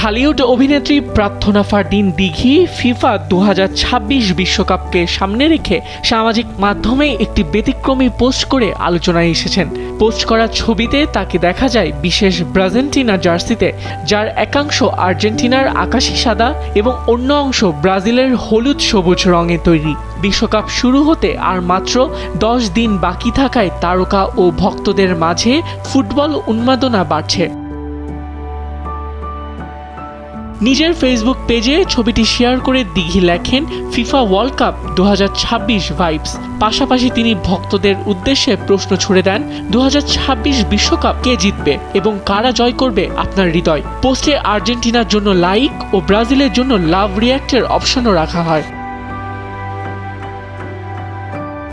ঢালিউড অভিনেত্রী প্রার্থনা ফারদিন দিঘি ফিফা 2026 বিশ্বকাপকে সামনে রেখে সামাজিক মাধ্যমে একটি ব্যতিক্রমী পোস্ট করে আলোচনায় এসেছেন। পোস্ট করা ছবিতে তাকে দেখা যায় বিশেষ ব্রাজিন্টিনা জার্সিতে, যার একাংশ আর্জেন্টিনার আকাশি সাদা এবং অন্য অংশ ব্রাজিলের হলুদ সবুজ রঙে তৈরি। বিশ্বকাপ শুরু হতে আর মাত্র 10 দিন বাকি থাকায় তারকা ও ভক্তদের মাঝে ফুটবল উন্মাদনা বাড়ছে। নিজের ফেসবুক পেজে ছবিটি শেয়ার করে দিঘি লেখেন, ফিফা ওয়ার্ল্ড কাপ 2026 ভাইবস। পাশাপাশি তিনি ভক্তদের উদ্দেশ্যে প্রশ্ন ছুড়ে দেন, 2026 বিশ্বকাপ কে জিতবে এবং কারা জয় করবে আপনার হৃদয়। পোস্টে আর্জেন্টিনার জন্য লাইক ও ব্রাজিলের জন্য লাভ রিয়াক্টের অপশনও রাখা হয়।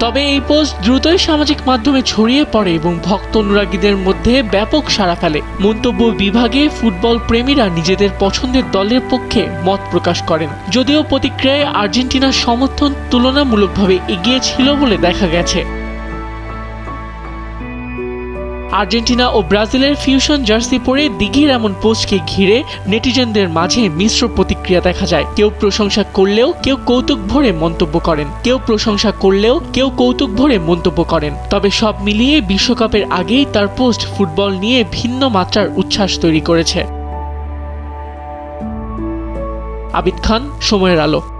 তবে এই পোস্ট দ্রুতই সামাজিক মাধ্যমে ছড়িয়ে পড়ে এবং ভক্ত অনুরাগীদের মধ্যে ব্যাপক সাড়া ফেলে। মন্তব্য বিভাগে ফুটবল প্রেমীরা নিজেদের পছন্দের দলের পক্ষে মত প্রকাশ করেন, যদিও প্রতিক্রিয়ায় আর্জেন্টিনার সমর্থন তুলনামূলকভাবে এগিয়ে ছিল বলে দেখা গেছে। আর্জেন্টিনা ও ব্রাজিলের ফিউশন জার্সি পরে দিঘির এমন পোস্টকে ঘিরে নেটিজেনদের মাঝে মিশ্র প্রতিক্রিয়া দেখা যায়। কেউ প্রশংসা করলেও কেউ কৌতুক ভরে মন্তব্য করেন। তবে সব মিলিয়ে বিশ্বকাপের আগেই তার পোস্ট ফুটবল নিয়ে ভিন্ন মাত্রার উচ্ছ্বাস তৈরি করেছে। আবিদ খান, সময়ের আলো।